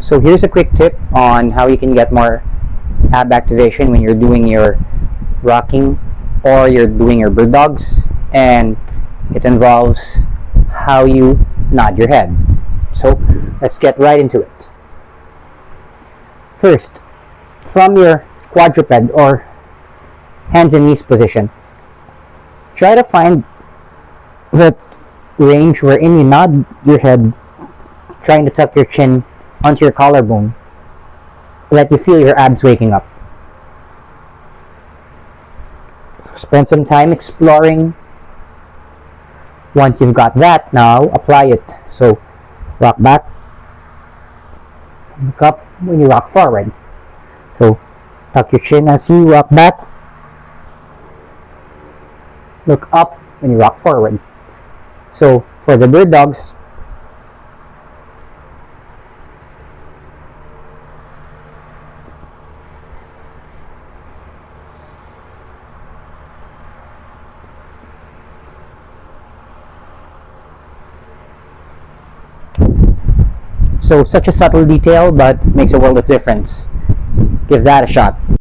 So here's a quick tip on how you can get more ab activation when you're doing your rocking or you're doing your bird dogs, and it involves how you nod your head. So let's get right into it. First, from your quadruped or hands and knees position, try to find that range wherein you nod your head, trying to tuck your chin onto your collarbone, let you feel your abs waking up. Spend some time exploring. Once you've got that, now apply it. So rock back, look up when you rock forward. So tuck your chin as you rock back, look up when you rock forward. So for the bird dogs, so such a subtle detail but makes a world of difference. Give that a shot.